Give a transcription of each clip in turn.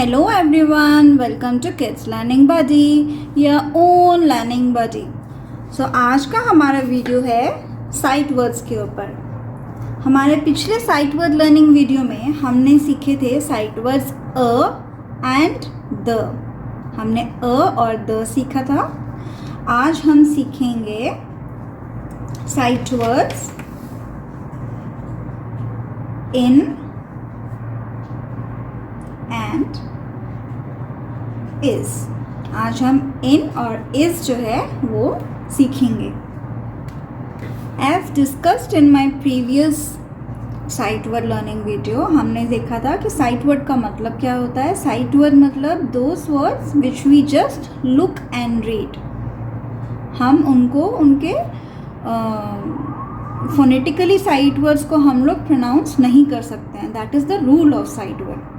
Hello everyone, welcome to Kids Learning Buddy, your own learning buddy. So आज का हमारा video है sight words के ऊपर. हमारे पिछले साइट वर्ड लर्निंग वीडियो में हमने सीखे थे sight words a and the. हमने अ और द सीखा था. आज हम सीखेंगे sight words in and is. आज हम इन और इज जो है वो सीखेंगे. As discussed in my previous sight word learning video, हमने देखा था कि साइट वर्ड का मतलब क्या होता है. साइट वर्ड मतलब those words which we just look and read. हम उनको उनके फोनेटिकली साइट वर्ड्स को हम लोग प्रोनाउंस नहीं कर सकते हैं. That is the rule of site word.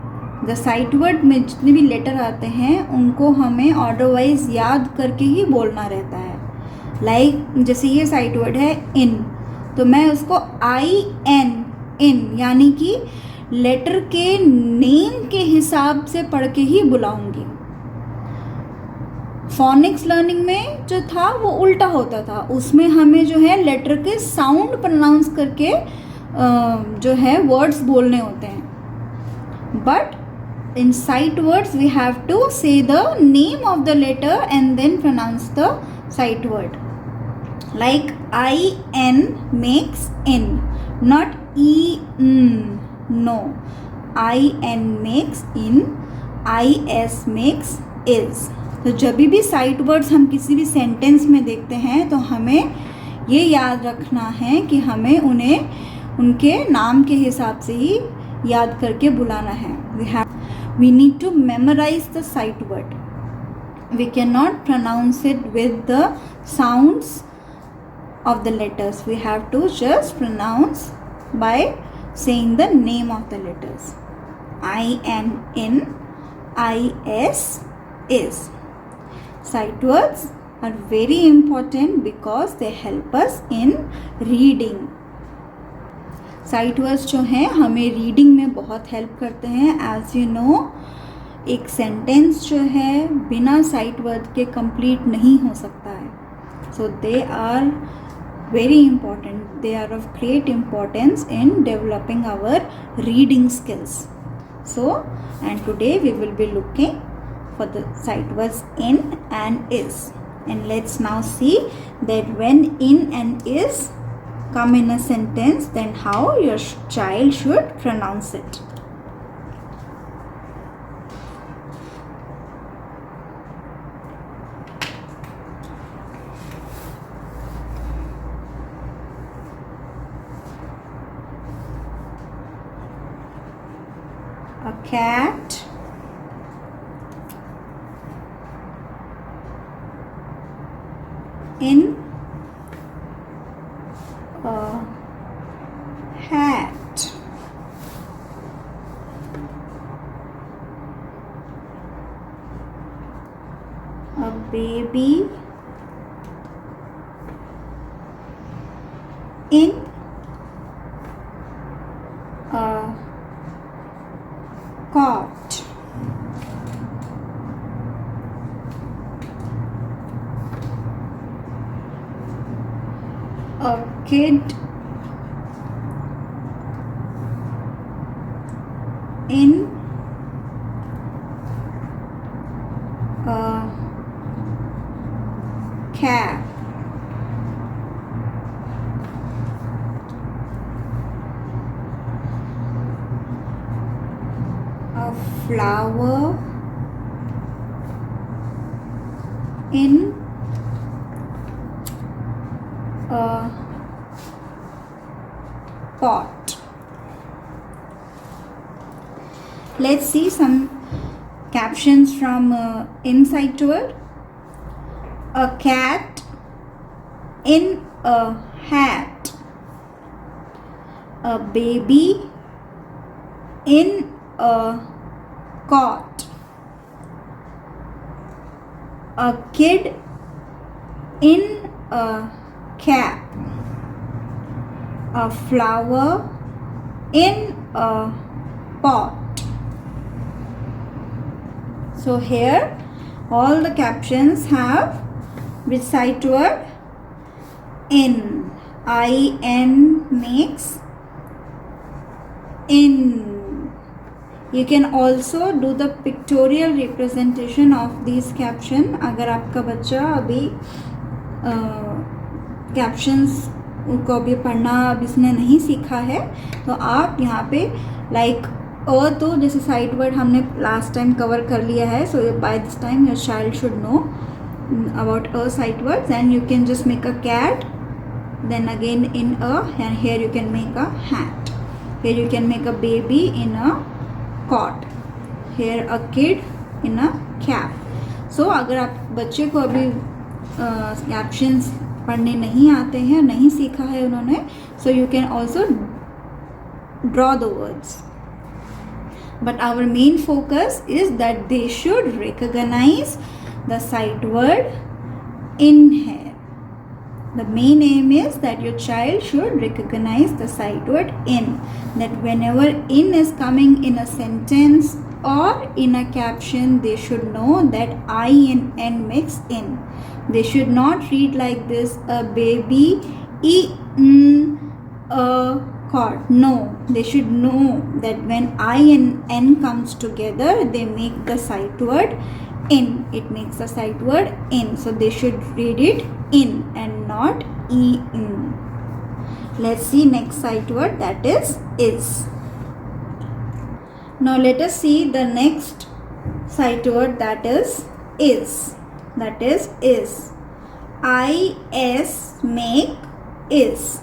The site word में जितने भी लेटर आते हैं उनको हमें ऑर्डर वाइज याद करके ही बोलना रहता है. लाइक जैसे ये साइट वर्ड है इन, तो मैं उसको आई एन इन यानी कि लेटर के नेम के हिसाब से पढ़ के ही बुलाऊंगी. फोनिक्स लर्निंग में जो था वो उल्टा होता था. उसमें हमें जो है लेटर के साउंड प्रोनाउंस करके जो है वर्ड्स बोलने होते हैं. But in sight words we have to say the name of the letter and then pronounce the sight word. Like in makes in, not in. No, in makes in, is makes is. तो जब भी sight words हम किसी भी sentence में देखते हैं तो हमें ये याद रखना है कि हमें उन्हें उनके नाम के हिसाब से ही याद करके बुलाना है. We need to memorize the sight word. We cannot pronounce it with the sounds of the letters. We have to just pronounce by saying the name of the letters. In, is, is. Sight words are very important because they help us in reading. Sight words जो हैं हमें reading में बहुत help करते हैं. As you know, एक sentence जो है बिना साइट वर्ड के कंप्लीट नहीं हो सकता है. So they are very important. They are of great importance in developing our reading skills. So and today we will be looking for the sight words in and is. And let's now see that when in and is come in a sentence, then how your child should pronounce it. A cat in a hat. A baby in a cot. A kid in a cap. A flower in a pot. Let's see some captions from inside word. A cat in a hat. A baby in a cot. A kid in a cap. A flower in a pot. So here all the captions have which sight word? In. In makes in. You can also do the pictorial representation of these caption. अगर आपका बच्चा अभी captions को अभी पढ़ना अभी इसने नहीं सीखा है तो आप यहाँ पे लाइक तो जैसे साइट वर्ड हमने लास्ट टाइम कवर कर लिया है. So by this time your child should know about sight words, and you can just make a cat, then again in a, and here you can make a hat, here you can make a baby in a cot, here a kid in a cap. So अगर आप बच्चे को अभी captions पढ़ने नहीं आते हैं, नहीं सीखा है उन्होंने, so you can also draw the words. But our main focus is that they should recognize the sight word in here. The main aim is that your child should recognize the sight word in. That whenever in is coming in a sentence or in a caption, they should know that I and N mix in. They should not read like this, a baby, a cot. No, they should know that when I and N comes together, they make the sight word in. It makes the sight word in. So they should read it in and not in. Let's see next sight word, that is. Now let us see the next sight word, that is. That is. I-S make is.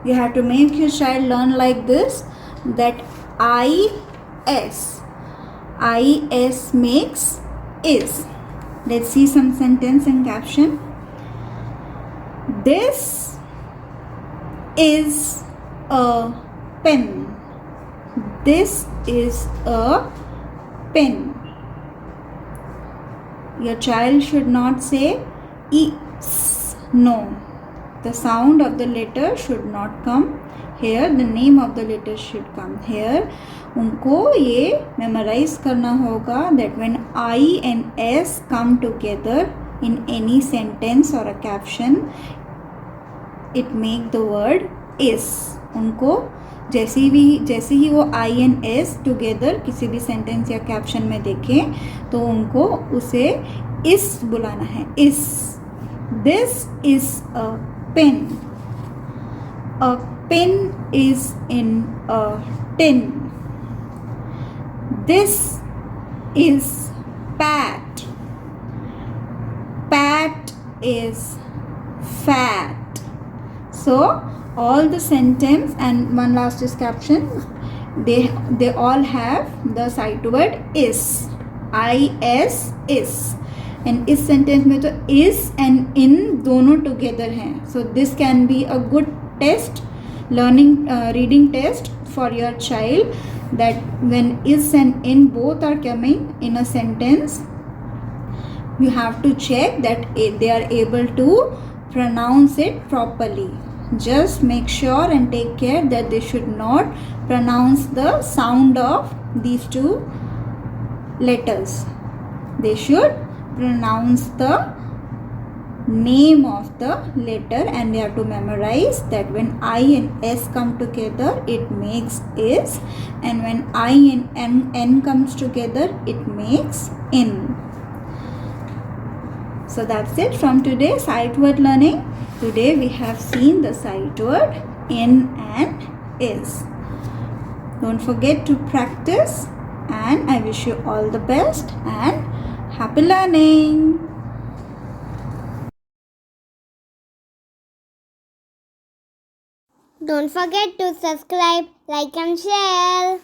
You have to make your child learn like this, that I-S makes is. Let's see some sentence and caption. This is a pen. This is a pen. Your child should not say is. No, the sound of the letter should not come here. The name of the letter should come here. उनको ये memorise करना होगा that when I and S come together in any sentence or a caption, it make the word is. उनको जैसे ही वो I and S together किसी भी sentence या कैप्शन में देखें तो उनको उसे इस बुलाना है. इस. This is a pen. A pen is in a tin. This is Pat. Pat is fat. So all the sentence and one last is caption. They all have the sight word is. I-S is. And इस sentence में तो is and in दोनों together हैं. So this can be a good test, reading test for your child, that when is and in both are coming in a sentence, you have to check that they are able to pronounce it properly. Just make sure and take care that they should not pronounce the sound of these two letters. They should pronounce the name of the letter, and they have to memorize that when I and S come together it makes is, and when I and N comes together it makes in. So that's it from today's sight word learning. Today we have seen the sight word in and is. Don't forget to practice, and I wish you all the best and happy learning. Don't forget to subscribe, like and share.